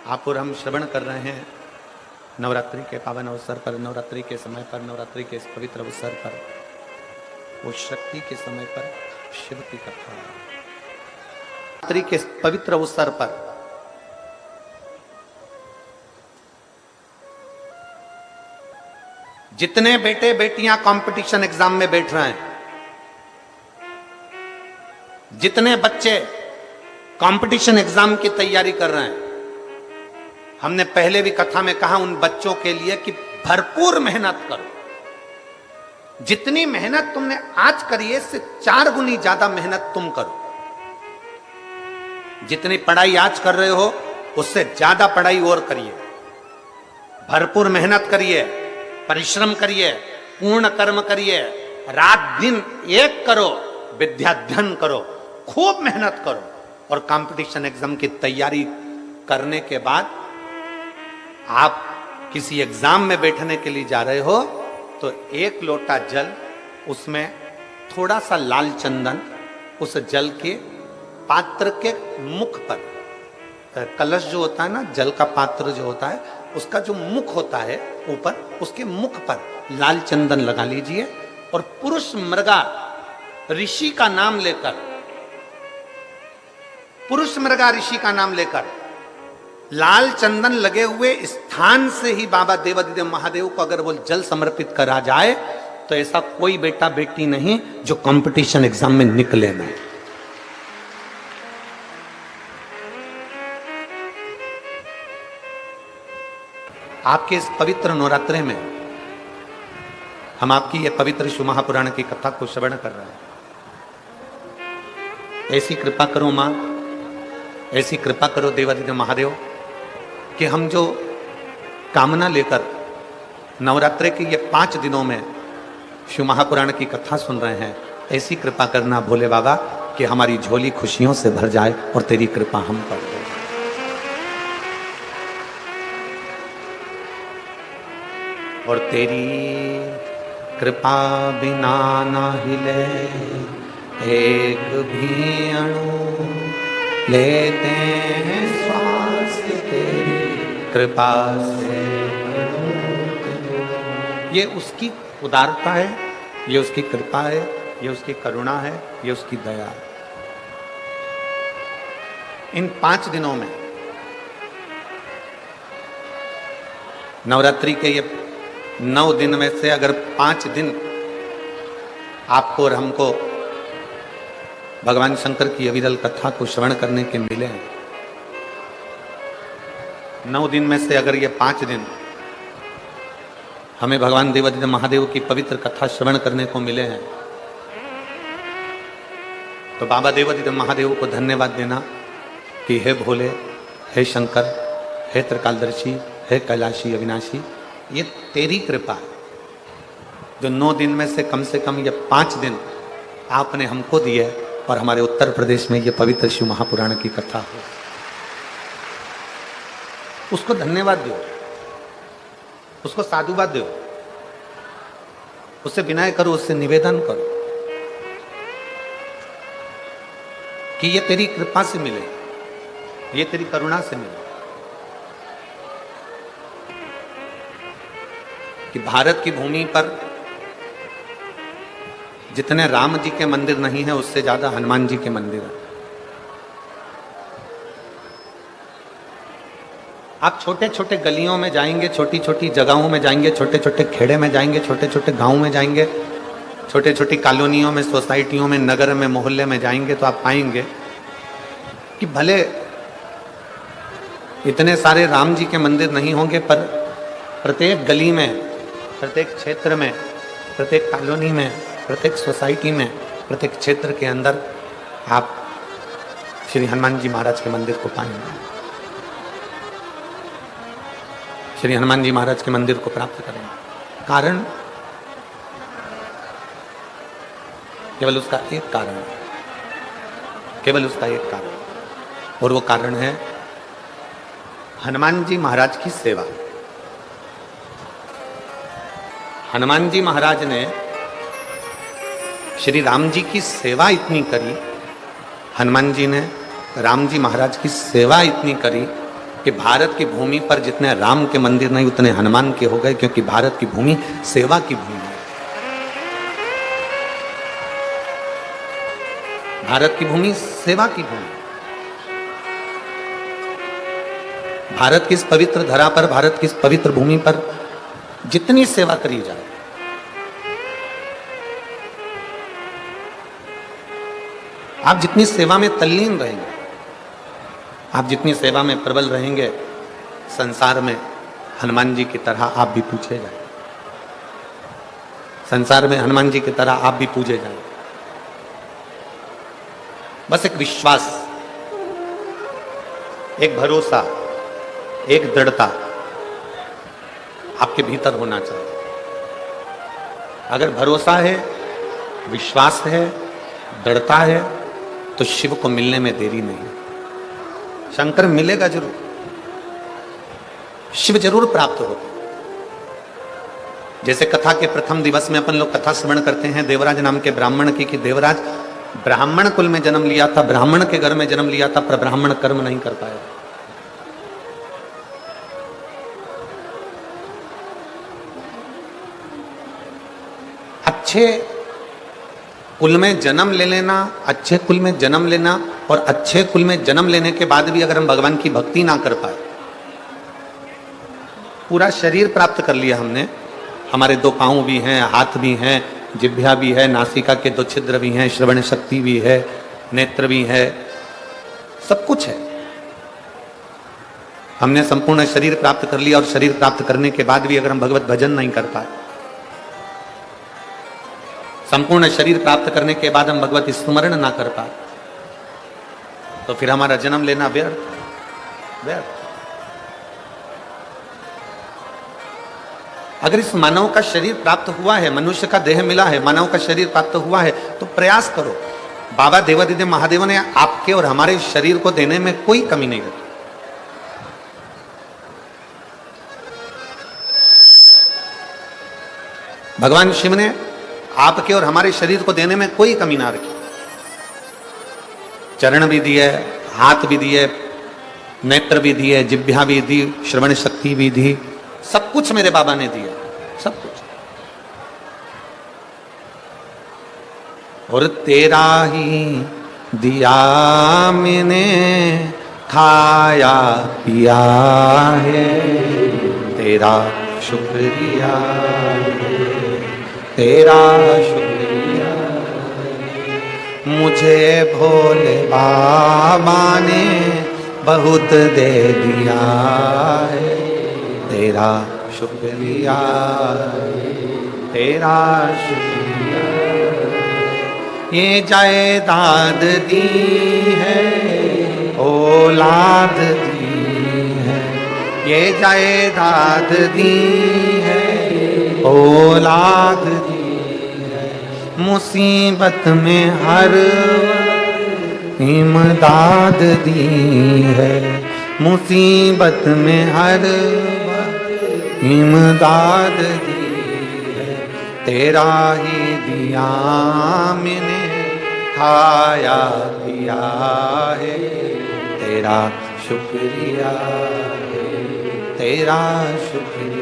आप और हम श्रवण कर रहे हैं नवरात्रि के पावन अवसर पर, नवरात्रि के समय पर, नवरात्रि के इस पवित्र अवसर पर, वो शक्ति के समय पर शिव की कथा। नवरात्रि के इस पवित्र अवसर पर जितने बेटे बेटियां कंपटीशन एग्जाम में बैठ रहे हैं, जितने बच्चे कंपटीशन एग्जाम की तैयारी कर रहे हैं, हमने पहले भी कथा में कहा उन बच्चों के लिए कि भरपूर मेहनत करो। जितनी मेहनत तुमने आज करी है इससे 4 गुनी ज्यादा मेहनत तुम करो। जितनी पढ़ाई आज कर रहे हो उससे ज्यादा पढ़ाई और करिए, भरपूर मेहनत करिए, परिश्रम करिए, पूर्ण कर्म करिए, रात दिन एक करो, विद्याध्ययन करो, खूब मेहनत करो। और कंपटीशन एग्जाम की तैयारी करने के बाद आप किसी एग्जाम में बैठने के लिए जा रहे हो तो 1 लोटा जल, उसमें थोड़ा सा लाल चंदन, उस जल के पात्र के मुख पर, कलश जो होता है ना, जल का पात्र जो होता है उसका जो मुख होता है ऊपर, उसके मुख पर लाल चंदन लगा लीजिए और पुरुष मृगा ऋषि का नाम लेकर, पुरुष मृगा ऋषि का नाम लेकर लाल चंदन लगे हुए स्थान से ही बाबा देवादिदेव महादेव को अगर वो जल समर्पित करा जाए तो ऐसा कोई बेटा बेटी नहीं जो कंपटीशन एग्जाम में निकले नहीं। आपके इस पवित्र नवरात्रे में हम आपकी ये पवित्र शिव महापुराण की कथा को श्रवण कर रहे हैं। ऐसी कृपा करो मां, ऐसी कृपा करो देवादिदेव महादेव कि हम जो कामना लेकर नवरात्रे के ये 5 दिनों में शिव महापुराण की कथा सुन रहे हैं, ऐसी कृपा करना भोले बाबा कि हमारी झोली खुशियों से भर जाए और तेरी कृपा हम पर हो। और तेरी कृपा बिना ना हिले एक भी अणु, लेते हैं श्वास तेरी कृपा से। ये उसकी उदारता है, ये उसकी कृपा है, ये उसकी करुणा है, ये उसकी दया है। इन 5 दिनों में नवरात्रि के ये 9 दिन में से अगर 5 दिन आपको और हमको भगवान शंकर की अविरल कथा को श्रवण करने के मिले हैं, 9 दिन में से अगर ये 5 दिन हमें भगवान देवादिदेव महादेव की पवित्र कथा श्रवण करने को मिले हैं, तो बाबा देवादिदेव महादेव को धन्यवाद देना कि हे भोले, हे शंकर, हे त्रिकालदर्शी, हे कैलाशी अविनाशी, ये तेरी कृपा है जो 9 दिन में से कम ये 5 दिन आपने हमको दिए और हमारे उत्तर प्रदेश में ये पवित्र शिव महापुराण की कथा हो। उसको धन्यवाद दो, उसको साधुवाद दो, उससे विनय करो, उससे निवेदन करो कि ये तेरी कृपा से मिले, ये तेरी करुणा से मिले कि भारत की भूमि पर जितने राम जी के मंदिर नहीं है उससे ज्यादा हनुमान जी के मंदिर हैं। आप छोटे छोटे गलियों में जाएंगे, छोटी छोटी जगहों में जाएंगे, छोटे छोटे खेड़े में जाएंगे, छोटे छोटे गांव में जाएंगे, छोटे छोटी कॉलोनियों में, सोसाइटियों में, नगर में, मोहल्ले में जाएंगे तो आप पाएंगे कि भले इतने सारे राम जी के मंदिर नहीं होंगे पर प्रत्येक गली में, प्रत्येक क्षेत्र में, प्रत्येक कॉलोनी में, प्रत्येक सोसाइटी में, प्रत्येक क्षेत्र के अंदर आप श्री हनुमान जी महाराज के मंदिर को पाएंगे, श्री हनुमान जी महाराज के मंदिर को प्राप्त करेंगे। कारण केवल उसका एक कारण है, केवल उसका एक कारण, और वो कारण है हनुमान जी महाराज की सेवा। हनुमान जी महाराज ने श्री राम जी की सेवा इतनी करी, हनुमान जी ने राम जी महाराज की सेवा इतनी करी कि भारत की भूमि पर जितने राम के मंदिर नहीं उतने हनुमान के हो गए, क्योंकि भारत की भूमि सेवा की भूमि है। भारत की भूमि सेवा की भूमि। भारत की इस पवित्र धरा पर, भारत की इस पवित्र भूमि पर जितनी सेवा करी जाए, आप जितनी सेवा में तल्लीन रहेंगे, आप जितनी सेवा में प्रबल रहेंगे, संसार में हनुमान जी की तरह आप भी पूछे जाए, संसार में हनुमान जी की तरह आप भी पूजे जाए। बस एक विश्वास, एक भरोसा, एक दृढ़ता आपके भीतर होना चाहिए। अगर भरोसा है, विश्वास है, दृढ़ता है, तो शिव को मिलने में देरी नहीं। शंकर मिलेगा जरूर, शिव जरूर प्राप्त होगा। जैसे कथा के प्रथम दिवस में अपन लोग कथा श्रवण करते हैं देवराज नाम के ब्राह्मण की, कि देवराज ब्राह्मण कुल में जन्म लिया था, ब्राह्मण के घर में जन्म लिया था, पर ब्राह्मण कर्म नहीं कर पाया। अच्छे कुल में जन्म ले लेना, अच्छे कुल में जन्म लेना, और अच्छे कुल में जन्म लेने के बाद भी अगर हम भगवान की भक्ति ना कर पाए, पूरा शरीर प्राप्त कर लिया हमने, हमारे 2 पांव भी हैं, हाथ भी हैं, जिह्वा भी है, नासिका के 2 छिद्र भी हैं, श्रवण शक्ति भी है, नेत्र भी है, सब कुछ है। हमने संपूर्ण शरीर प्राप्त कर लिया, और शरीर प्राप्त करने के बाद भी अगर हम भगवत भजन नहीं कर पाए, संपूर्ण शरीर प्राप्त करने के बाद हम भगवत स्मरण ना कर पाए, तो फिर हमारा जन्म लेना व्यर्थ व्यर्थ। अगर इस मानव का शरीर प्राप्त हुआ है, मनुष्य का देह मिला है, मानव का शरीर प्राप्त हुआ है, तो प्रयास करो। बाबा देवादिदेव महादेव ने आपके और हमारे शरीर को देने में कोई कमी नहीं रखी। भगवान शिव ने आपके और हमारे शरीर को देने में कोई कमी ना रखी। चरण भी दिए, हाथ भी दिए, नेत्र भी दिए, जिह्वा भी दी, श्रवण शक्ति भी दी, सब कुछ मेरे बाबा ने दिया, सब कुछ। और तेरा ही दिया मैंने खाया पिया है, तेरा शुक्रिया, तेरा शुक्रिया। मुझे भोले बाबा ने बहुत दे दिया है, तेरा शुक्रिया, तेरा शुक्रिया। ये जायदाद दी है, औलाद दी है, ये जायदाद दी है, औलाद दी है। मुसीबत में हर इमदाद दी है, मुसीबत में हर इमदाद दी है। तेरा ही दिया मैंने खाया पिया है, तेरा शुक्रिया, तेरा शुक्रिया।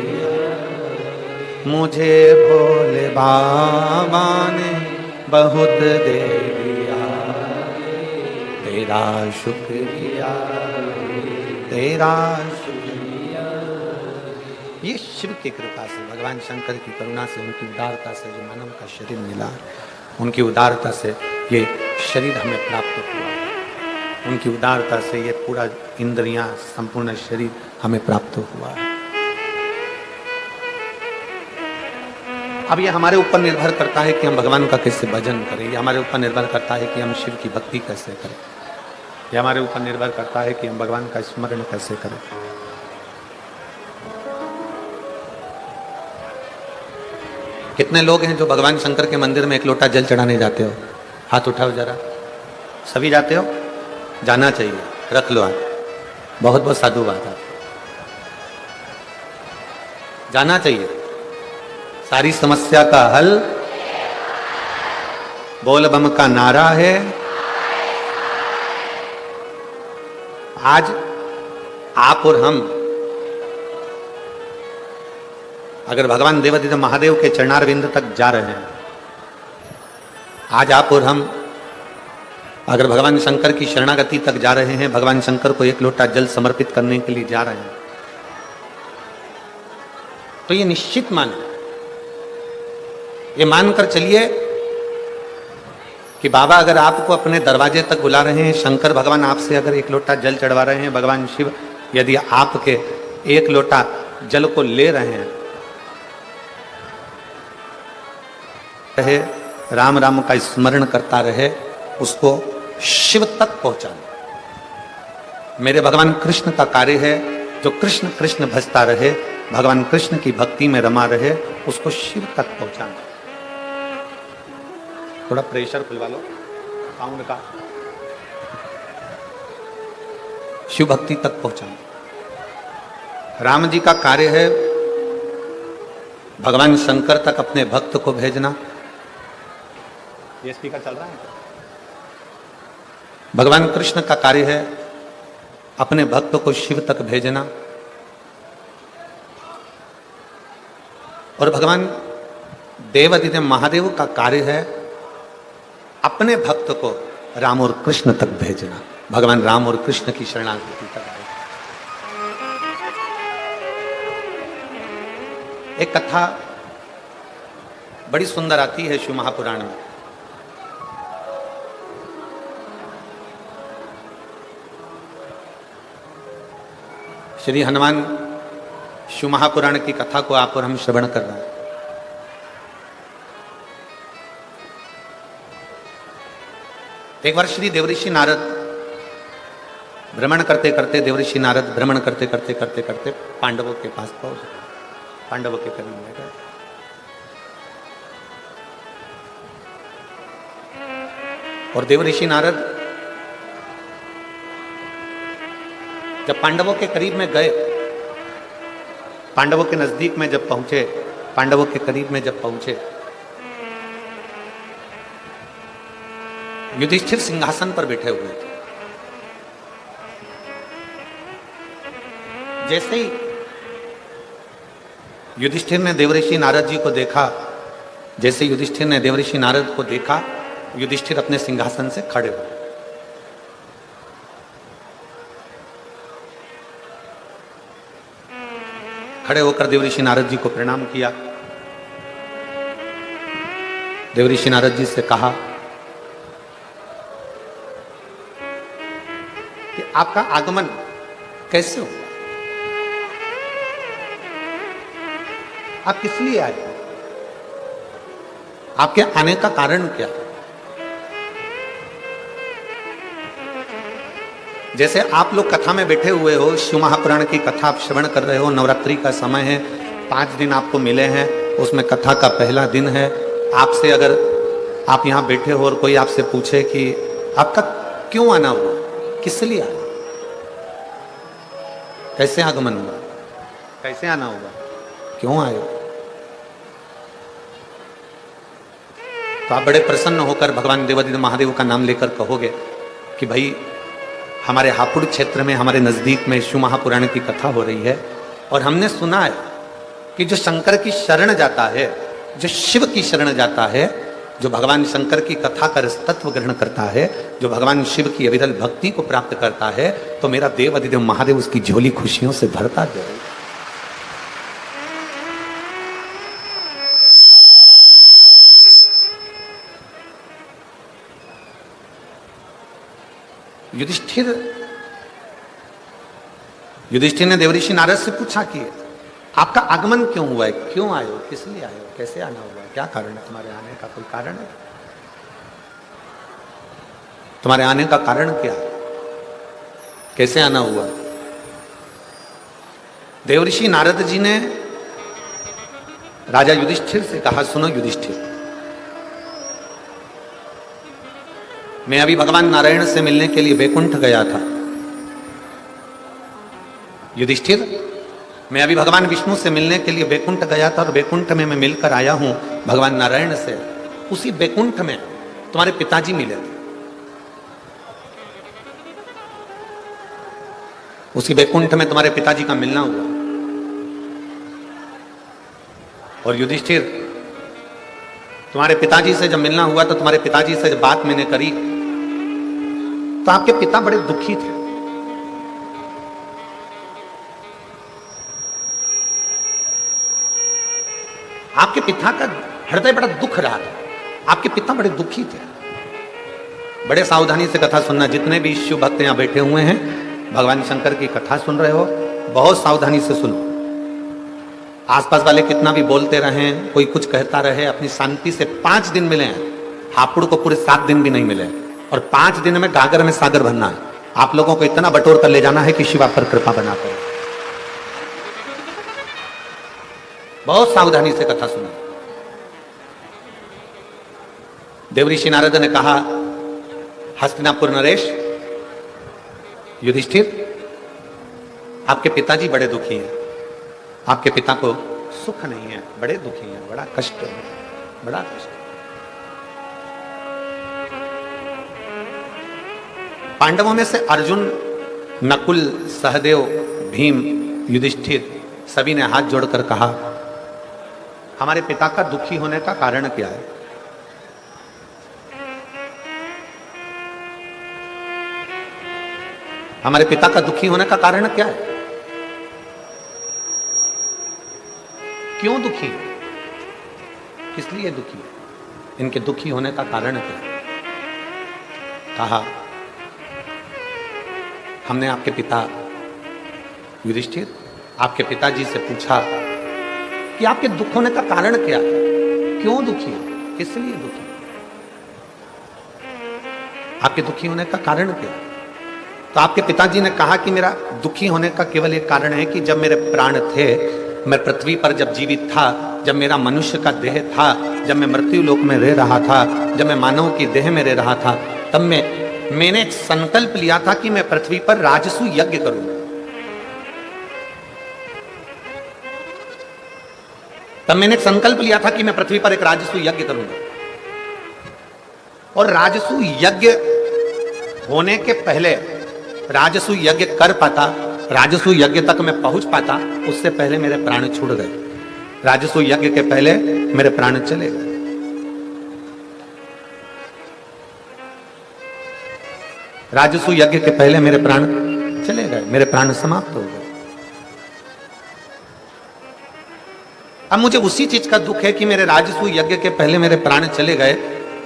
मुझे भोले बाबा ने बहुत दे दिया, तेरा शुक्रिया, तेरा शुक्रिया। ये शिव की कृपा से, भगवान शंकर की करुणा से, उनकी उदारता से जो मानव का शरीर मिला, उनकी उदारता से ये शरीर हमें प्राप्त हुआ, उनकी उदारता से ये पूरा इंद्रियां, संपूर्ण शरीर हमें प्राप्त हुआ है। अब ये हमारे ऊपर निर्भर करता है कि हम भगवान का कैसे भजन करें, ये हमारे ऊपर निर्भर करता है कि हम शिव की भक्ति कैसे करें, ये हमारे ऊपर निर्भर करता है कि हम भगवान का स्मरण कैसे करें। कितने लोग हैं जो भगवान शंकर के मंदिर में 1 लोटा जल चढ़ाने जाते हो? हाथ उठाओ जरा। सभी जाते हो? जाना चाहिए, रख लो हाथ। बहुत बहुत साधुवाद है, जाना चाहिए। सारी समस्या का हल बोल बम का नारा है। आज आप और हम अगर भगवान देवादिदेव महादेव के चरणारविंद तक जा रहे हैं, आज आप और हम अगर भगवान शंकर की शरणागति तक जा रहे हैं, भगवान शंकर को एक लोटा जल समर्पित करने के लिए जा रहे हैं, तो ये निश्चित माने, ये मानकर चलिए कि बाबा अगर आपको अपने दरवाजे तक बुला रहे हैं, शंकर भगवान आपसे अगर एक लोटा जल चढ़वा रहे हैं, भगवान शिव यदि आपके एक लोटा जल को ले रहे हैं, रहे राम राम का स्मरण करता रहे, उसको शिव तक पहुंचाना मेरे भगवान कृष्ण का कार्य है। जो कृष्ण कृष्ण भजता रहे, भगवान कृष्ण की भक्ति में रमा रहे, उसको शिव तक पहुंचाना। थोड़ा प्रेशर खुलवा लो साउंड का। शिव भक्ति तक पहुंचाना राम जी का कार्य है, भगवान शंकर तक अपने भक्त को भेजना। ये स्पीकर चल रहा है? भगवान कृष्ण का कार्य है अपने भक्त को शिव तक भेजना, और भगवान देवादिदेव महादेव का कार्य है अपने भक्त को राम और कृष्ण तक भेजना, भगवान राम और कृष्ण की शरणागति तक भेजना। एक कथा बड़ी सुंदर आती है शिव महापुराण में। श्री हनुमान शिव महापुराण की कथा को आप और हम श्रवण कर रहे हैं। एक बार श्री देवऋषि नारद भ्रमण करते करते, देवऋषि नारद भ्रमण करते करते करते करते पांडवों के पास पहुंच गए, पांडवों के करीब में गए। और देवऋषि नारद जब पांडवों के करीब में गए, पांडवों के नजदीक में जब पहुंचे, पांडवों के करीब में जब पहुंचे, युधिष्ठिर सिंहासन पर बैठे हुए थे। जैसे ही युधिष्ठिर ने देवऋषि नारद जी को देखा, जैसे युधिष्ठिर ने देवऋषि नारद को देखा, युधिष्ठिर अपने सिंहासन से खड़े हुए। खड़े होकर देवऋषि नारद जी को प्रणाम किया। देवऋषि नारद जी से कहा कि आपका आगमन कैसे हुआ, आप किस लिए आए, आपके आने का कारण क्या? जैसे आप लोग कथा में बैठे हुए हो, शिव महापुराण की कथा आप श्रवण कर रहे हो, नवरात्रि का समय है, 5 दिन आपको मिले हैं, उसमें कथा का पहला दिन है। आपसे अगर आप यहाँ बैठे हो और कोई आपसे पूछे कि आपका क्यों आना हुआ, किस लिए आना, कैसे आगमन हुआ, कैसे आना हुआ, क्यों आए, तो आप बड़े प्रसन्न होकर भगवान देवादिदेव महादेव का नाम लेकर कहोगे कि भाई हमारे हापुड़ क्षेत्र में, हमारे नजदीक में शिव महापुराण की कथा हो रही है, और हमने सुना है कि जो शंकर की शरण जाता है, जो शिव की शरण जाता है, जो भगवान शंकर की कथा का तत्व ग्रहण करता है, जो भगवान शिव की अविरल भक्ति को प्राप्त करता है, तो मेरा देवादिदेव महादेव उसकी झोली खुशियों से भरता जाए। युधिष्ठिर ने देवऋषि नारद से पूछा कि आपका आगमन क्यों हुआ है, क्यों आए हो, किस लिए आए हो, कैसे आना हुआ है, क्या कारण है, तुम्हारे आने का कोई कारण है, तुम्हारे आने का कारण क्या है, कैसे आना हुआ? देवऋषि नारद जी ने राजा युधिष्ठिर से कहा, सुनो युधिष्ठिर, मैं अभी भगवान नारायण से मिलने के लिए वैकुंठ गया था। युधिष्ठिर, मैं अभी भगवान विष्णु से मिलने के लिए वैकुंठ गया था, और वैकुंठ में मैं मिलकर आया हूं भगवान नारायण से। उसी वैकुंठ में तुम्हारे पिताजी मिले थे। उसी वैकुंठ में तुम्हारे पिताजी का मिलना हुआ। और युधिष्ठिर, तुम्हारे पिताजी से जब मिलना हुआ तो तुम्हारे पिताजी से जब बात मैंने करी तो आपके पिता बड़े दुखी थे। आपके पिता का हृदय बड़ा दुख रहा था, आपके पिता बड़े दुखी थे। बड़े सावधानी से कथा सुनना, जितने भी शिव भक्त यहां बैठे हुए हैं, भगवान शंकर की कथा सुन रहे हो, बहुत सावधानी से सुनो। आसपास वाले कितना भी बोलते रहें, कोई कुछ कहता रहे, अपनी शांति से 5 दिन मिले हैं। हापुड़ को पूरे 7 दिन भी नहीं मिले, और 5 दिन में गागर में सागर भरना है। आप लोगों को इतना बटोर कर ले जाना है कि शिवा पर कृपा बना करे। बहुत सावधानी से कथा सुना। देवऋषि नारद ने कहा, हस्तिनापुर नरेश, युधिष्ठिर, आपके पिताजी बड़े दुखी हैं, आपके पिता को सुख नहीं है, बड़े दुखी हैं, बड़ा कष्ट है, बड़ा कष्ट। पांडवों में से अर्जुन, नकुल, सहदेव, भीम, युधिष्ठिर सभी ने हाथ जोड़कर कहा, हमारे पिता का दुखी होने का कारण क्या है? हमारे पिता का दुखी होने का कारण क्या है? क्यों दुखी है? किस लिए दुखी है? इनके दुखी होने का कारण क्या है? कहा, हमने आपके पिता युधिष्ठिर, आपके पिताजी से पूछा कि आपके दुख होने का कारण क्या है? क्यों दुखी है? किस लिए दुखी है? आपके दुखी होने का कारण क्या है? तो आपके पिताजी ने कहा कि मेरा दुखी होने का केवल एक कारण है कि जब मेरे प्राण थे, मैं पृथ्वी पर जब जीवित था, जब मेरा मनुष्य का देह था, जब मैं मृत्यु लोक में रह रहा था, जब मैं मानव की देह में रह रहा था, तब मैंने एक संकल्प लिया था कि मैं पृथ्वी पर राजसू यज्ञ करूंगा। तब मैंने एक संकल्प लिया था कि मैं पृथ्वी पर एक राजसू यज्ञ करूंगा। और राजसू यज्ञ होने के पहले, राजसू यज्ञ कर पाता, राजसू यज्ञ तक मैं पहुंच पाता, उससे पहले मेरे प्राण छूट गए। राजसू यज्ञ के पहले मेरे प्राण चले गए। राजसू यज्ञ के पहले मेरे प्राण चले गए, मेरे प्राण समाप्त हो गए। अब मुझे उसी चीज का दुख है कि मेरे राजसू यज्ञ के पहले मेरे प्राण चले गए,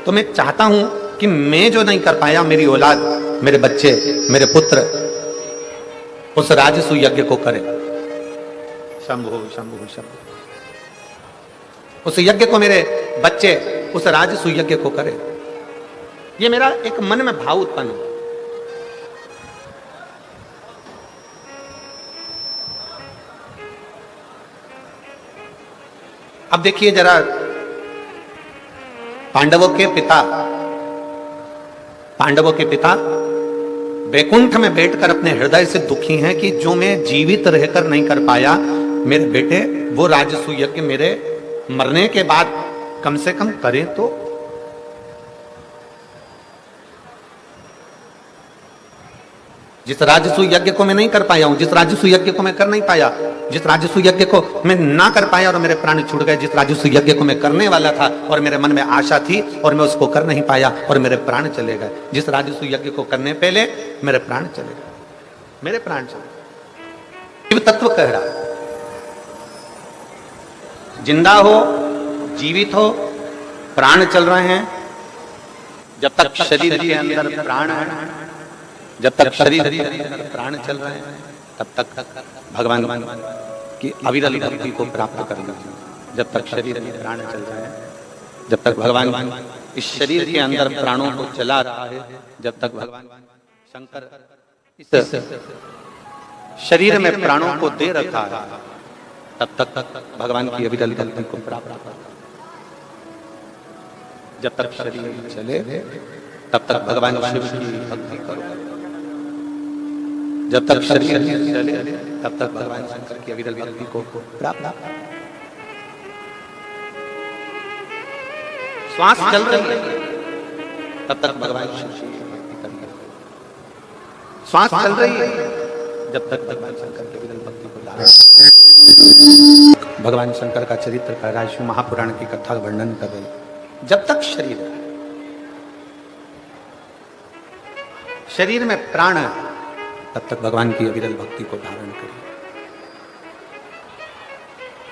तो मैं चाहता हूं कि मैं जो नहीं कर पाया, मेरी औलाद, मेरे बच्चे, मेरे पुत्र उस राजसू यज्ञ को करें। शंभु शंभु शंभु। उस यज्ञ को मेरे बच्चे उस राजसू यज्ञ को करें। ये मेरा एक मन में भाव उत्पन्न हुआ। अब देखिए जरा, पांडवों के पिता वैकुंठ में बैठकर अपने हृदय से दुखी हैं कि जो मैं जीवित रहकर नहीं कर पाया, मेरे बेटे वो राजसू यज्ञ मेरे मरने के बाद कम से कम करें। तो जिस राजसू यज्ञ को मैं नहीं कर पाया हूं, जिस राजसू यज्ञ को मैं कर नहीं पाया, जिस राजसू यज्ञ को मैं ना कर पाया और मेरे प्राण छूट गए, जिस राजसू यज्ञ को मैं करने वाला था और मेरे मन में आशा थी और मैं उसको कर नहीं पाया और मेरे प्राण चले गए, जिस राजसू यज्ञ को करने पहले मेरे प्राण चले गए, मेरे प्राण चले गए। शिव तत्व कह रहा है, जिंदा हो, जीवित हो, प्राण चल रहे हैं, जब तक शरीर के अंदर प्राण है, जब तक शरीर प्राण चल रहे हैं, तब तक भगवान की अविरल भक्ति को प्राप्त करना। जब तक शरीर में प्राण चल रहे हैं, जब तक भगवान इस शरीर के अंदर प्राणों को चला रहा है, जब तक भगवान शंकर इस शरीर में प्राणों को दे रखा है, तब तक भगवान की अविरल भक्ति को प्राप्त करना। जब तक शरीर चले, तब तक भगवान शिव की भक्ति करो। जब तक शरीर चले, तब तक भगवान शंकर की अविरल भक्ति को प्राप्त। श्वास चल रही है, तब तक भगवान शिव की भक्ति करना। श्वास चल रही है, जब तक भगवान शंकर के विरल भक्ति को धारण, भगवान शंकर का चरित्र कर रहा है, शिव महापुराण की कथा का वर्णन कर रही, जब तक शरीर है, शरीर में प्राण है, तब तक भगवान की विरल भक्ति को धारण करिए।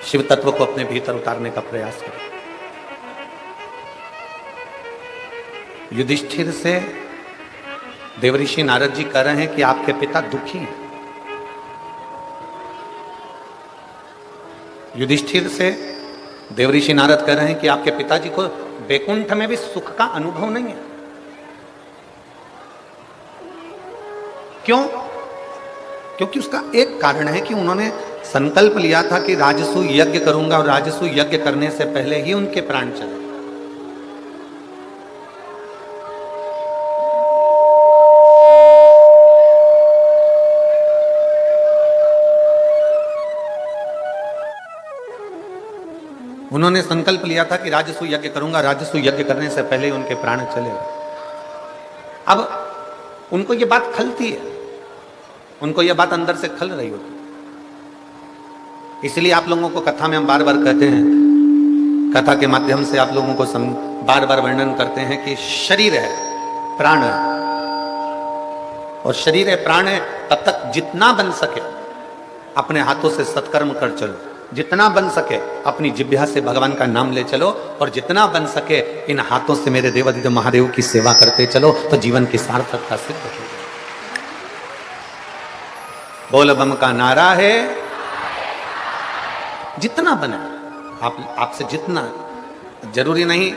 शिव तत्व को अपने भीतर उतारने का प्रयास करें। युधिष्ठिर से देवऋषि नारद जी कह रहे हैं कि आपके पिता दुखी हैं। युधिष्ठिर से देवऋषि नारद कह रहे हैं कि आपके पिताजी को वैकुंठ में भी सुख का अनुभव नहीं है। क्यों? क्योंकि उसका एक कारण है कि उन्होंने संकल्प लिया था कि राजसू यज्ञ करूंगा, और राजसू यज्ञ करने से पहले ही उनके प्राण चले। उन्होंने संकल्प लिया था कि राजसू यज्ञ करूंगा, राजसू यज्ञ करने से पहले ही उनके प्राण चले। अब उनको यह बात खलती है, उनको यह बात अंदर से खल रही होती। इसलिए आप लोगों को कथा में हम बार बार कहते हैं, कथा के माध्यम से आप लोगों को बार बार वर्णन करते हैं कि शरीर है, प्राण है, और शरीर है, प्राण है, तब तक जितना बन सके अपने हाथों से सत्कर्म कर चलो, जितना बन सके अपनी जिह्वा से भगवान का नाम ले चलो, और जितना बन सके इन हाथों से मेरे देवाधिदेव महादेव की सेवा करते चलो, तो जीवन की सार्थकता सिद्ध होगी। बोल बम का नारा है, जितना बने आपसे जितना, जरूरी नहीं।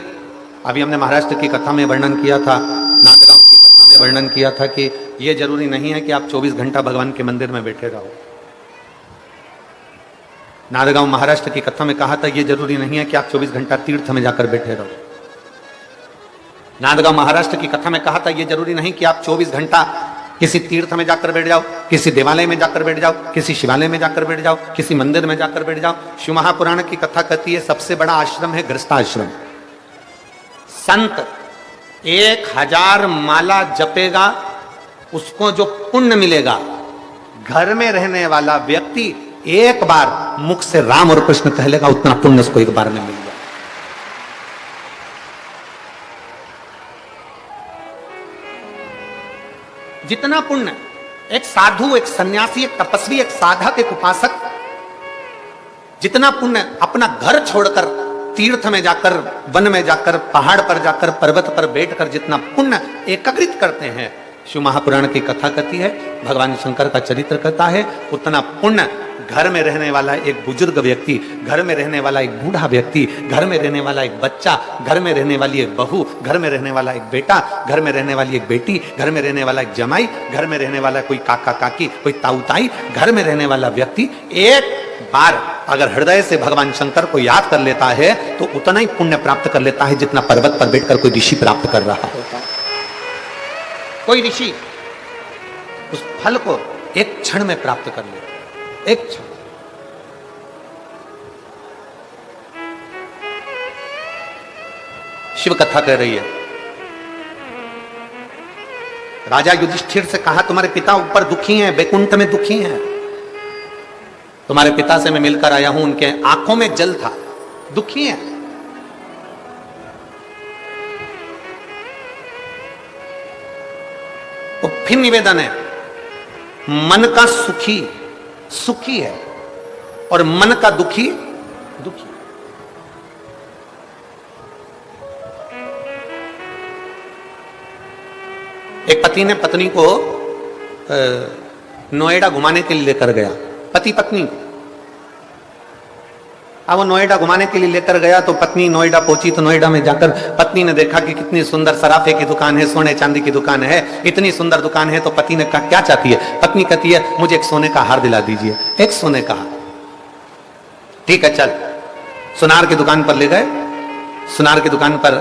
अभी हमने महाराष्ट्र की कथा में वर्णन किया था, नांदगांव की कथा में वर्णन किया था कि यह जरूरी नहीं है कि आप 24 घंटा भगवान के मंदिर में बैठे रहो। नांदगांव महाराष्ट्र की कथा में कहा था यह जरूरी नहीं है कि आप 24 घंटा तीर्थ में जाकर बैठे रहो। नांदगांव महाराष्ट्र की कथा में कहा था यह जरूरी नहीं कि आप 24 घंटा किसी तीर्थ में जाकर बैठ जाओ, किसी देवालय में जाकर बैठ जाओ, किसी शिवालय में जाकर बैठ जाओ, किसी मंदिर में जाकर बैठ जाओ। शिव महापुराण की कथा कहती है सबसे बड़ा आश्रम है गृहस्थाश्रम। संत 1000 माला जपेगा, उसको जो पुण्य मिलेगा, घर में रहने वाला व्यक्ति एक बार मुख से राम और कृष्ण कह लेगा, उतना पुण्य उसको एक बार में मिल जाए। जितना पुण्य एक साधु, एक सन्यासी, एक तपस्वी, एक साधक, एक उपासक, जितना पुण्य अपना घर छोड़कर तीर्थ में जाकर, वन में जाकर, पहाड़ पर जाकर, पर्वत पर बैठकर जितना पुण्य एकत्रित करते हैं, शिव महापुराण की कथा कहती है, भगवान शंकर का चरित्र कहता है, उतना पुण्य घर में रहने वाला एक बुजुर्ग व्यक्ति, घर में रहने वाला एक बूढ़ा व्यक्ति, घर में रहने वाला एक बच्चा, घर में रहने वाली एक बहू, घर में रहने वाला एक बेटा, घर में रहने वाली एक बेटी, घर में रहने वाला एक जमाई, घर में रहने वाला कोई काका काकी, कोई ताऊ ताई, घर में रहने वाला व्यक्ति एक बार अगर हृदय से भगवान शंकर को याद कर लेता है तो उतना ही पुण्य प्राप्त कर लेता है जितना पर्वत पर बैठकर कोई ऋषि प्राप्त कर रहा होता है। कोई ऋषि उस फल को एक क्षण में प्राप्त कर लेता, एक क्षण। शिव कथा कह रही है, राजा युधिष्ठिर से कहा तुम्हारे पिता ऊपर दुखी हैं, वैकुंठ में दुखी हैं। तुम्हारे पिता से मैं मिलकर आया हूं, उनके आंखों में जल था, दुखी हैं। तो फिर निवेदन है, मन का सुखी सुखी है और मन का दुखी दुखी। एक पति ने पत्नी को नोएडा घुमाने के लिए लेकर गया, पति पत्नी। अब वो नोएडा घुमाने के लिए लेकर गया तो पत्नी नोएडा पहुंची, तो नोएडा में जाकर पत्नी ने देखा कि कितनी सुंदर सराफे की दुकान है, सोने चांदी की दुकान है, इतनी सुंदर दुकान है। तो पति ने कहा क्या चाहती है? पत्नी कहती है मुझे एक सोने का हार दिला दीजिए। एक सोने का हार, ठीक है चल। सुनार की दुकान पर ले गए, सुनार की दुकान पर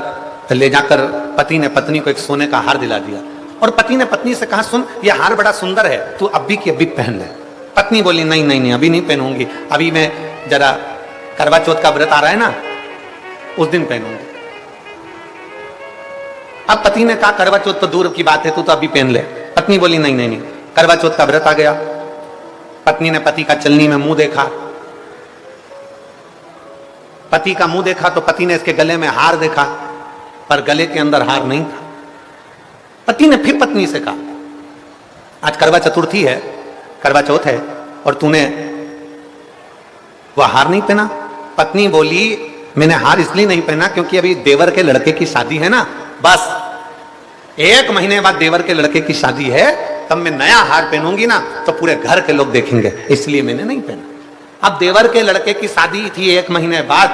ले जाकर पति ने पत्नी को एक सोने का हार दिला दिया। और पति ने पत्नी से कहा सुन ये हार बड़ा सुंदर है, तू अभी की अभी पहन ले। पत्नी बोली नहीं नहीं नहीं, अभी नहीं पहनूंगी, अभी मैं जरा करवा चौथ का व्रत आ रहा है ना, उस दिन पहनूंगी। अब पति ने कहा करवा चौथ तो दूर की बात है, तू तो अभी पहन ले। पत्नी बोली नहीं नहीं नहीं, करवा चौथ का व्रत आ गया, पत्नी ने पति का चलनी में मुंह देखा, पति का मुंह देखा तो पति ने इसके गले में हार देखा, पर गले के अंदर हार नहीं था। पति ने फिर पत्नी से कहा, आज करवा चतुर्थी है, करवा चौथ है, और तूने वह हार नहीं पहना। पत्नी बोली, मैंने हार इसलिए नहीं पहना क्योंकि अभी देवर के लड़के की शादी है ना, बस 1 महीने बाद देवर के लड़के की शादी है, तब मैं नया हार पहनूंगी ना तो पूरे घर के लोग देखेंगे, इसलिए मैंने नहीं पहना। अब देवर के लड़के की शादी थी 1 महीने बाद,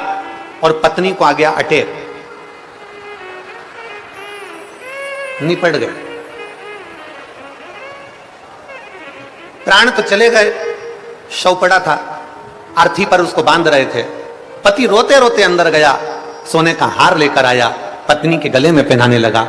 और पत्नी को आ गया अटैक, निपट गए, प्राण तो चले गए, शव पड़ा था, अर्थी पर उसको बांध रहे थे। पति रोते रोते अंदर गया, सोने का हार लेकर आया, पत्नी के गले में पहनाने लगा।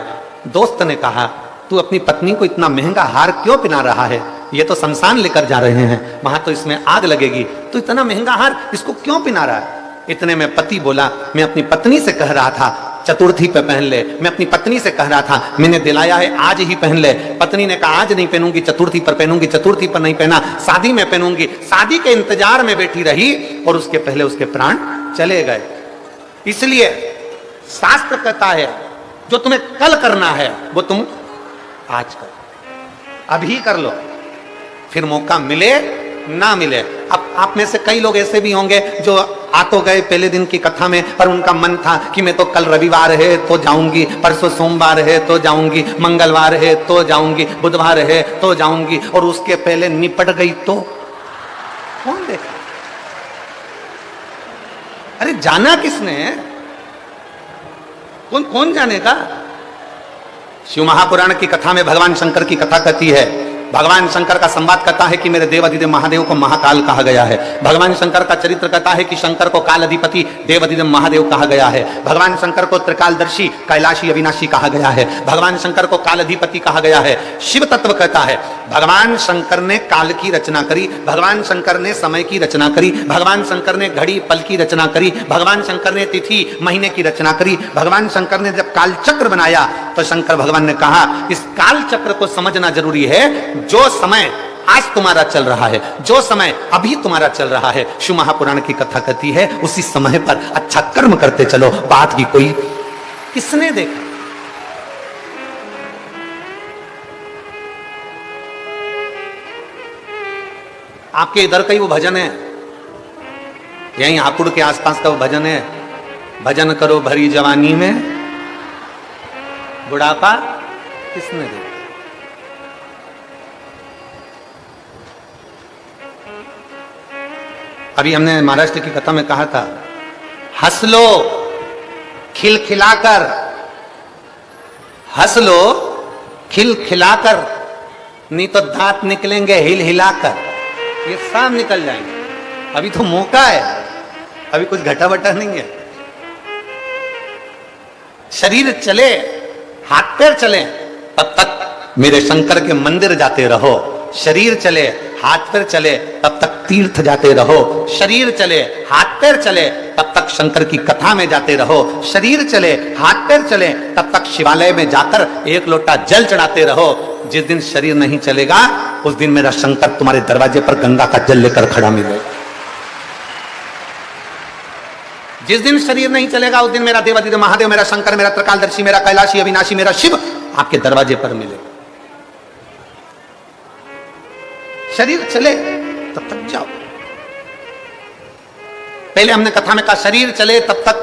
दोस्त ने कहा, तू अपनी पत्नी को इतना महंगा हार क्यों पहना रहा है? ये तो शमशान लेकर जा रहे हैं, वहां तो इसमें आग लगेगी, तू इतना महंगा हार इसको क्यों पहना रहा है? इतने में पति बोला, मैं अपनी पत्नी से कह रहा था चतुर्थी पे पहन ले, मैं अपनी पत्नी से कह रहा था, मैंने दिलाया है आज ही पहन ले। पत्नी ने कहा, आज नहीं पहनूंगी, चतुर्थी पर पहनूंगी, चतुर्थी पर नहीं पहना, शादी में पहनूंगी। शादी के इंतजार में बैठी रही और उसके पहले उसके प्राण चले गए। इसलिए शास्त्र कहता है, जो तुम्हें कल करना है वो तुम आज करो, अभी कर लो, फिर मौका मिले ना मिले। अब आप में से कई लोग ऐसे भी होंगे जो आ तो गए पहले दिन की कथा में, पर उनका मन था कि मैं तो कल रविवार है तो जाऊंगी, परसों सोमवार है तो जाऊंगी, मंगलवार है तो जाऊंगी, बुधवार है तो जाऊंगी, और उसके पहले निपट गई तो कौन देखा? अरे जाना किसने? कौन जानेगा? शिव महापुराण की कथा में भगवान शंकर की कथा कहती है, भगवान शंकर का संवाद कहता है कि मेरे देवाधिदेव महादेव को महाकाल कहा गया है। भगवान शंकर का चरित्र कहता है कि शंकर को काल अधिपति देवाधिदेव महादेव कहा गया है। भगवान शंकर को त्रिकालदर्शी कैलाशी अविनाशी कहा गया है। भगवान शंकर को काल अधिपति कहा गया है। शिव तत्व कहता है भगवान शंकर ने काल की रचना करी, भगवान शंकर ने समय की रचना करी, भगवान शंकर ने घड़ी पल की रचना करी, भगवान शंकर ने तिथि महीने की रचना करी। भगवान शंकर ने जब काल चक्र बनाया तो शंकर भगवान ने कहा, इस काल चक्र को समझना जरूरी है। जो समय आज तुम्हारा चल रहा है, जो समय अभी तुम्हारा चल रहा है, शिव महापुराण की कथा कहती है उसी समय पर अच्छा कर्म करते चलो, बात की कोई किसने देखा? आपके इधर का ही वो भजन है, यहीं हापुड़ के आसपास का वो भजन है, भजन करो भरी जवानी में बुढ़ापा किसने देखा? अभी हमने महाराष्ट्र की कथा में कहा था, हंस लो खिलखिलाकर, हंस लो खिलखिलाकर, नहीं तो दांत निकलेंगे हिल हिलाकर, ये सब निकल जाएंगे। अभी तो मौका है, अभी कुछ घटा बटा नहीं है। शरीर चले, हाथ पैर चले, तब तक मेरे शंकर के मंदिर जाते रहो। शरीर चले, हाथ पैर चले, तब तक तीर्थ जाते रहो। शरीर चले, हाथ पैर चले, तब तक शंकर की कथा में जाते रहो। शरीर चले, हाथ पैर चले, तब तक शिवालय में जाकर 1 लोटा जल चढ़ाते रहो। जिस दिन शरीर नहीं चलेगा उस दिन मेरा शंकर तुम्हारे दरवाजे पर गंगा का जल लेकर खड़ा मिलेगा। जिस दिन शरीर नहीं चलेगा उस दिन मेरा देवाधिदेव महादेव, मेरा शंकर, मेरा त्रिकालदर्शी, मेरा कैलाशी अविनाशी, मेरा शिव आपके दरवाजे पर मिलेगा। शरीर चले तब तक जाओ। पहले हमने कथा में कहा शरीर चले तब तक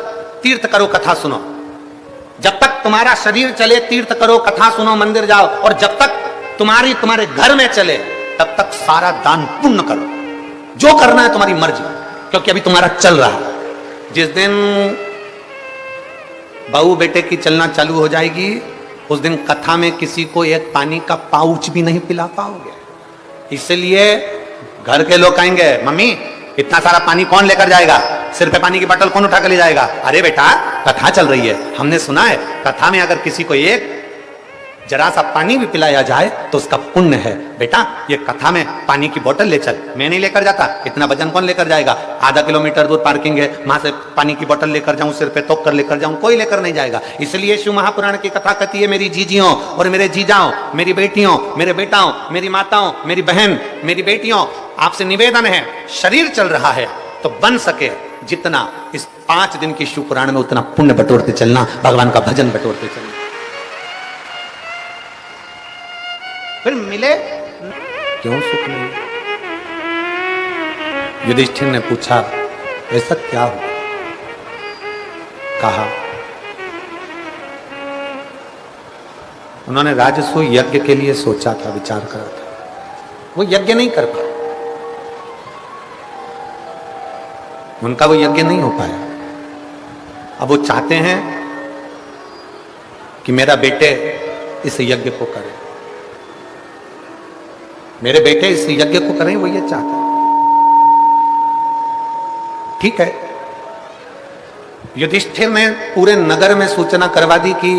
तीर्थ करो, कथा सुनो। जब तक तुम्हारा शरीर चले तीर्थ करो, कथा सुनो, मंदिर जाओ। और जब तक तुम्हारे घर में चले तब तक सारा दान पुण्य करो, जो करना है तुम्हारी मर्जी, क्योंकि अभी तुम्हारा चल रहा है। जिस दिन बहू बेटे की चलना चालू हो जाएगी उस दिन कथा में किसी को एक पानी का पाउच भी नहीं पिला पाओगे। इसलिए घर के लोग कहेंगे, मम्मी इतना सारा पानी कौन लेकर जाएगा, सिर पे पानी की बोतल कौन उठा कर ले जाएगा? अरे बेटा कथा चल रही है, हमने सुना है कथा में अगर किसी को एक जरा सा पानी भी पिलाया जाए तो उसका पुण्य है। बेटा ये कथा में पानी की बोतल ले चल, मैं नहीं लेकर जाता, इतना वजन कौन लेकर जाएगा? आधा किलोमीटर दूर पार्किंग है, वहां से पानी की बोतल लेकर जाऊं, सिर पे तोप कर लेकर जाऊं, कोई लेकर नहीं जाएगा। इसलिए शिव महापुराण की कथा कहती है, मेरी जीजियों और मेरे जीजाओं, मेरी बेटियों, मेरे बेटाओं, मेरी माताओं, मेरी बहन, मेरी बेटियों, आपसे निवेदन है, शरीर चल रहा है तो बन सके जितना इस 5 दिन की शिव पुराण में उतना पुण्य बटोरते चलना, भगवान का भजन बटोरते चलना। फिर मिले क्यों सुख नहीं? युधिष्ठिर ने पूछा ऐसा क्या हुआ? कहा उन्होंने राजसू यज्ञ के लिए सोचा था, विचार करा था, वो यज्ञ नहीं कर पाए, उनका वो यज्ञ नहीं हो पाया। अब वो चाहते हैं कि मेरा बेटे इस यज्ञ को करे, मेरे बेटे इस यज्ञ को करें, वो ये चाहता है। ठीक है, युधिष्ठिर ने पूरे नगर में सूचना करवा दी कि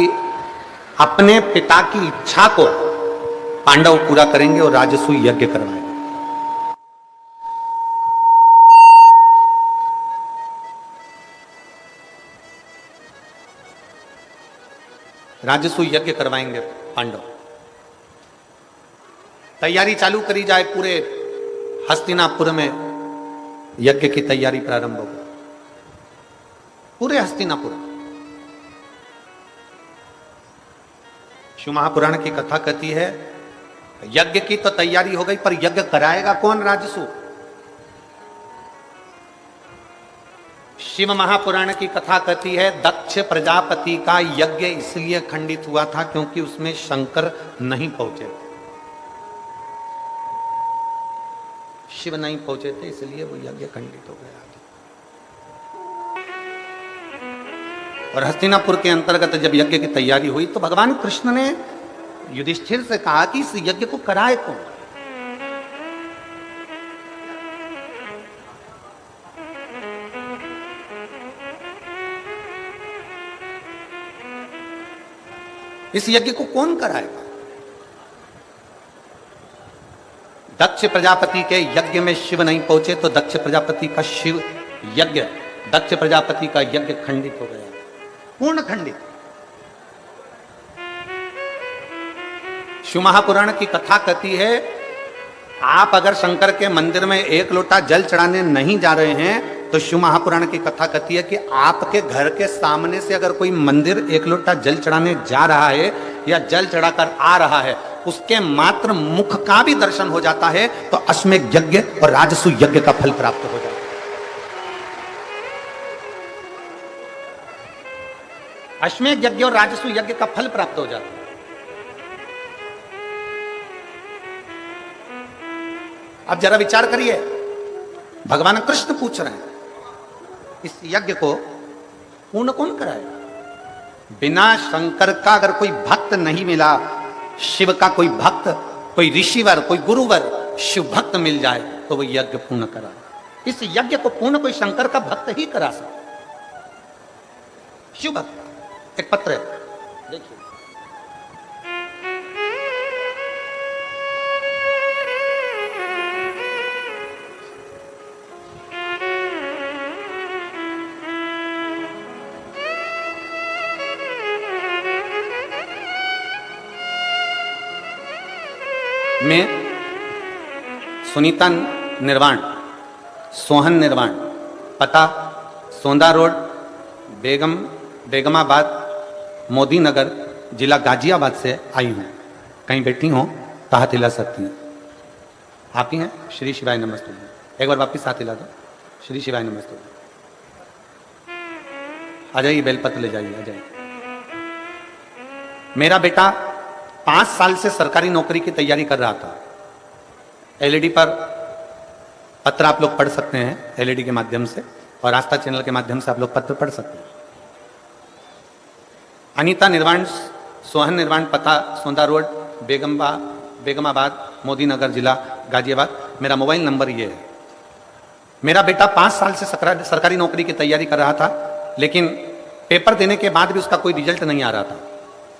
अपने पिता की इच्छा को पांडव पूरा करेंगे और राजसूय यज्ञ करवाएंगे। राजसूय यज्ञ करवाएंगे पांडव। तैयारी चालू करी जाए, पूरे हस्तिनापुर में यज्ञ की तैयारी प्रारंभ हो गई, पूरे हस्तिनापुर। शिव महापुराण की कथा कहती है यज्ञ की तो तैयारी हो गई, पर यज्ञ कराएगा कौन? राजसू। शिव महापुराण की कथा कहती है दक्ष प्रजापति का यज्ञ इसलिए खंडित हुआ था क्योंकि उसमें शंकर नहीं पहुंचे थे, शिव नहीं पहुंचे थे, इसलिए वो यज्ञ खंडित हो गया। और हस्तिनापुर के अंतर्गत जब यज्ञ की तैयारी हुई तो भगवान कृष्ण ने युधिष्ठिर से कहा कि इस यज्ञ को कराए कौन? इस यज्ञ को कौन कराएगा? दक्ष प्रजापति के यज्ञ में शिव नहीं पहुंचे तो दक्ष प्रजापति का शिव यज्ञ, दक्ष प्रजापति का यज्ञ खंडित हो गया, पूर्ण खंडित। शिव महापुराण की कथा कहती है आप अगर शंकर के मंदिर में 1 लोटा जल चढ़ाने नहीं जा रहे हैं तो शिव महापुराण की कथा कहती है कि आपके घर के सामने से अगर कोई मंदिर 1 लोटा जल चढ़ाने जा रहा है या जल चढ़ाकर आ रहा है, उसके मात्र मुख का भी दर्शन हो जाता है तो अश्वमेध यज्ञ और राजसूय यज्ञ का फल प्राप्त हो जाता है। अश्वमेध यज्ञ और राजसूय यज्ञ का फल प्राप्त हो जाता है। अब जरा विचार करिए, भगवान कृष्ण पूछ रहे हैं इस यज्ञ को पूर्ण कौन कराएगा? बिना शंकर का अगर कोई भक्त नहीं मिला, शिव का कोई भक्त, कोई ऋषिवर, कोई गुरुवर, शिव भक्त मिल जाए तो वो यज्ञ पूर्ण कराए। इस यज्ञ को पूर्ण कोई शंकर का भक्त ही करा सकता, शिव भक्त। एक पत्र है, देखिए, में सुनीता निर्वाण, सोहन निर्वाण, पता सोंदा रोड, बेगमाबाद, मोदी नगर, जिला गाजियाबाद से आई हूँ। कहीं बैठी हो तो हाथ हिला सकती हैं। आप ही हैं? श्री शिवाय नमस्ते। एक बार वापिस हाथ हिला दो। श्री शिवाय नमस्ते। आ जाइए, बेलपत्र ले जाइए, आ जाइए। मेरा बेटा 5 साल से सरकारी नौकरी की तैयारी कर रहा था। एलईडी पर पत्र आप लोग पढ़ सकते हैं, एलईडी के माध्यम से, और आस्था चैनल के माध्यम से आप लोग पत्र पढ़ सकते हैं। अनीता निर्वाण, सोहन निर्वाण, पता सोंदा रोड, बेगमाबाद, मोदी नगर, जिला गाजियाबाद। मेरा मोबाइल नंबर ये है। मेरा बेटा 5 साल से सरकारी नौकरी की तैयारी कर रहा था, लेकिन पेपर देने के बाद भी उसका कोई रिजल्ट नहीं आ रहा था।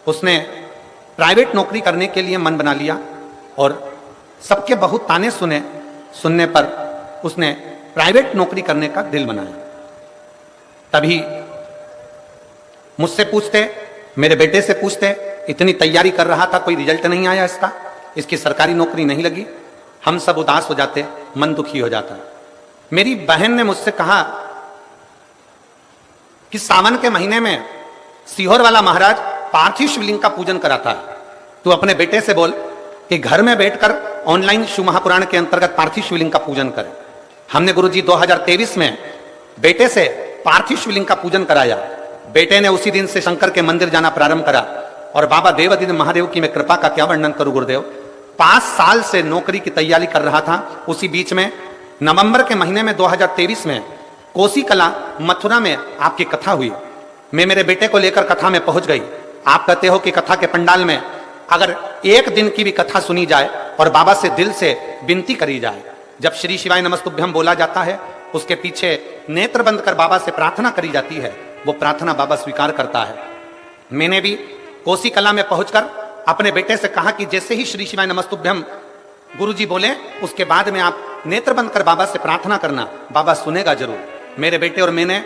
उसने प्राइवेट नौकरी करने के लिए मन बना लिया और सबके बहुत ताने सुनने पर उसने प्राइवेट नौकरी करने का दिल बनाया। तभी मुझसे पूछते, मेरे बेटे से पूछते, इतनी तैयारी कर रहा था, कोई रिजल्ट नहीं आया इसका, इसकी सरकारी नौकरी नहीं लगी। हम सब उदास हो जाते मन दुखी हो जाता है। मेरी बहन ने मुझसे कहा कि सावन के महीने में सीहोर वाला महाराज पार्थिव शिवलिंग का पूजन कराता है, तू अपने बेटे से बोल कि घर में बैठकर ऑनलाइन शिव महापुराण के अंतर्गत पार्थिव शिवलिंग का पूजन करे। हमने गुरुजी 2023 में बेटे से पार्थिव शिवलिंग का पूजन कराया। बेटे ने उसी दिन से शंकर के मंदिर जाना प्रारंभ करा और बाबा देवादिदेव महादेव की मैं कृपा का क्या वर्णन करूं गुरुदेव। 5 साल से नौकरी की तैयारी कर रहा था। उसी बीच में नवंबर के महीने में 2023 में कोसी कला मथुरा में आपकी कथा हुई। मैं मेरे बेटे को लेकर कथा में पहुंच गई। आप कहते हो कि कथा के पंडाल में अगर एक दिन की भी कथा सुनी जाए और बाबा से दिल से विनती करी जाए, जब श्री शिवाय नमस्तुभ्यम बोला जाता है, उसके पीछे नेत्र बंद कर बाबा से प्रार्थना करी जाती है, वो प्रार्थना बाबा स्वीकार करता है। मैंने भी कोसी कला में पहुंचकर अपने बेटे से कहा कि जैसे ही श्री शिवाय नमस्तुभ्यम गुरुजी बोले उसके बाद में आप नेत्र बंद कर बाबा से प्रार्थना करना, बाबा सुनेगा जरूर। मेरे बेटे और मैंने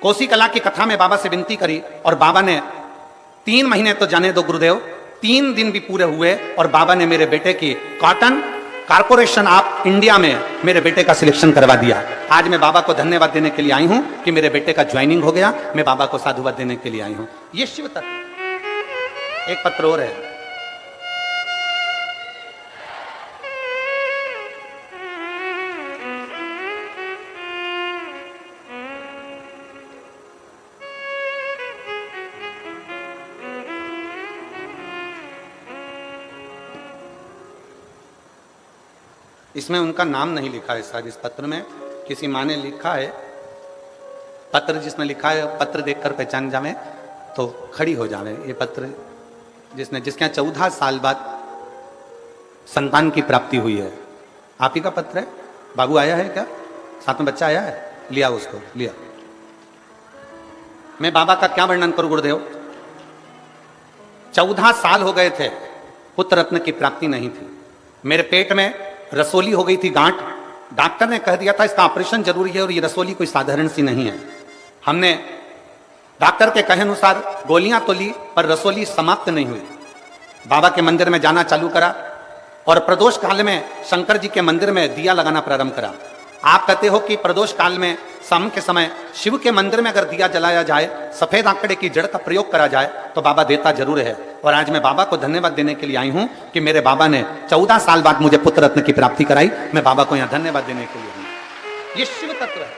कोसी कला की कथा में बाबा से विनती करी और बाबा ने 3 महीने तो जाने दो गुरुदेव, 3 दिन भी पूरे हुए और बाबा ने मेरे बेटे की कॉटन कारपोरेशन ऑफ इंडिया में मेरे बेटे का सिलेक्शन करवा दिया। आज मैं बाबा को धन्यवाद देने के लिए आई हूं कि मेरे बेटे का ज्वाइनिंग हो गया। मैं बाबा को साधुवाद देने के लिए आई हूं। ये शिव तत्व। एक पत्र और है, इसमें उनका नाम नहीं लिखा है शायद इस पत्र में, किसी माँ ने लिखा है। पत्र जिसने लिखा है पत्र देखकर पहचान जावे तो खड़ी हो जावे। ये पत्र जिसके यहाँ 14 साल बाद संतान की प्राप्ति हुई है, आप ही का पत्र है। बाबू आया है क्या? साथ में बच्चा आया है? लिया उसको, लिया। मैं बाबा का क्या वर्णन करूं गुरुदेव। 14 साल हो गए थे, पुत्र रत्न की प्राप्ति नहीं थी। मेरे पेट में रसोली हो गई थी, गांठ। डॉक्टर ने कह दिया था इसका ऑपरेशन जरूरी है और ये रसोली कोई साधारण सी नहीं है। हमने डॉक्टर के कहे अनुसार गोलियां तो ली पर रसोली समाप्त नहीं हुई। बाबा के मंदिर में जाना चालू करा और प्रदोष काल में शंकर जी के मंदिर में दिया लगाना प्रारंभ करा। आप कहते हो कि प्रदोष काल में शाम के समय शिव के मंदिर में अगर दिया जलाया जाए, सफेद आंकड़े की जड़ का प्रयोग करा जाए तो बाबा देता जरूर है। और आज मैं बाबा को धन्यवाद देने के लिए आई हूं कि मेरे बाबा ने 14 साल बाद मुझे पुत्र रत्न की प्राप्ति कराई। मैं बाबा को यहां धन्यवाद देने के लिए हूं। ये शिव तत्व है,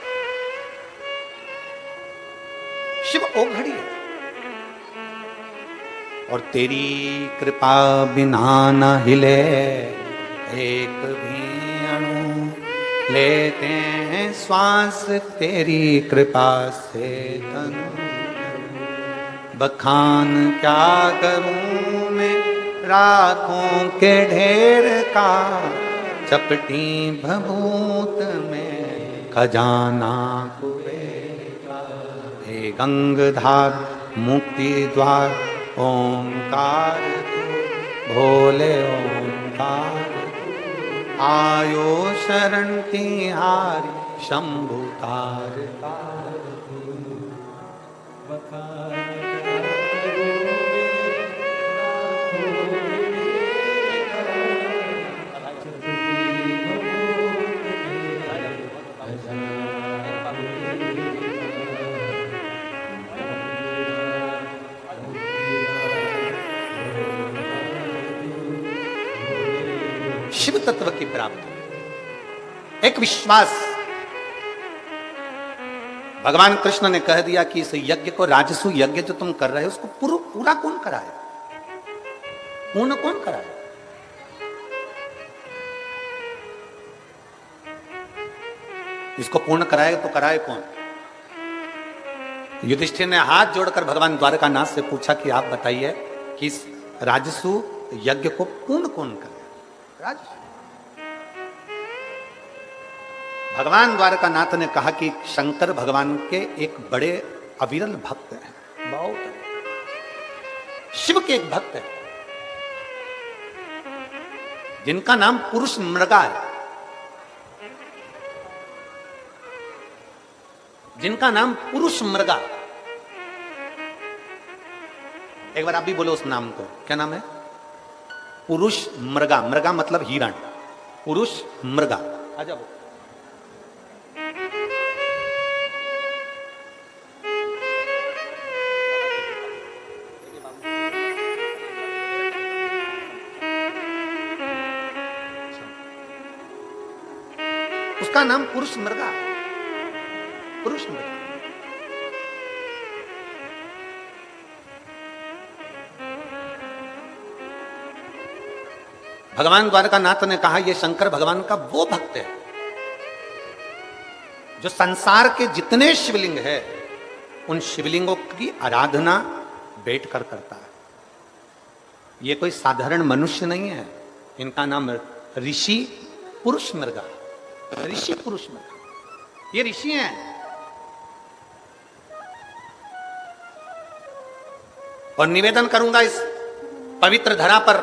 शिव ओघड़ी है। और तेरी कृपा बिना न हिले एक भी अणु, लेते हैं श्वास तेरी कृपा से तनु। बखान क्या करूं मैं राखों के ढेर का, चपटी भभूत में खजाना कुबेर का। हे गंगधार मुक्ति द्वार ओंकार तू, भोले ओंकार आयो शरण तिहारी शंभु तार तार। शिव तत्व की प्राप्ति, एक विश्वास। भगवान कृष्ण ने कह दिया कि इस यज्ञ को, राजसु यज्ञ जो तुम कर रहे हो उसको पूरा कौन कराए, पूर्ण कौन कराए? इसको पूर्ण कराए तो कराए कौन? युधिष्ठिर ने हाथ जोड़कर भगवान द्वारकानाथ से पूछा कि आप बताइए कि इस राजसु यज्ञ को पूर्ण कौन करे? भगवान द्वारकानाथ ने कहा कि शंकर भगवान के एक बड़े अविरल भक्त हैं, बहुत शिव के एक भक्त हैं जिनका नाम पुरुष मृगा है, जिनका नाम पुरुष मृगा। एक बार आप भी बोलो उस नाम को, क्या नाम है? पुरुष मृगा। मृगा मतलब हिरण। पुरुष मृगा। आजा वो। उसका नाम पुरुष मृगा, पुरुष मृगा। भगवान द्वारकानाथ ने कहा यह शंकर भगवान का वो भक्त है जो संसार के जितने शिवलिंग है उन शिवलिंगों की आराधना बैठकर करता है। ये कोई साधारण मनुष्य नहीं है, इनका नाम ऋषि पुरुष मृगा, ऋषि पुरुष मृगा, ये ऋषि हैं। और निवेदन करूंगा इस पवित्र धरा पर,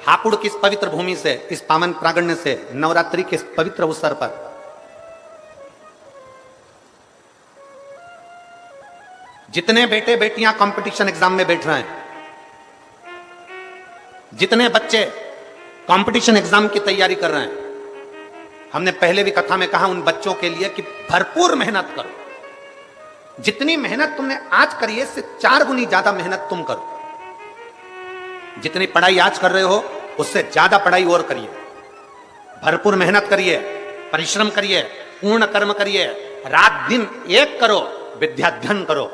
हापुड़ की इस पवित्र भूमि से, इस पावन प्रांगण से, नवरात्रि के इस पवित्र अवसर पर जितने बेटे बेटियां कंपटीशन एग्जाम में बैठ रहे हैं, जितने बच्चे कंपटीशन एग्जाम की तैयारी कर रहे हैं, हमने पहले भी कथा में कहा उन बच्चों के लिए कि भरपूर मेहनत करो। जितनी मेहनत तुमने आज करी है इससे 4 गुनी ज्यादा मेहनत तुम करो। जितनी पढ़ाई आज कर रहे हो उससे ज्यादा पढ़ाई और करिए, भरपूर मेहनत करिए, परिश्रम करिए, पूर्ण कर्म करिए, रात दिन एक करो, विद्याध्ययन करो।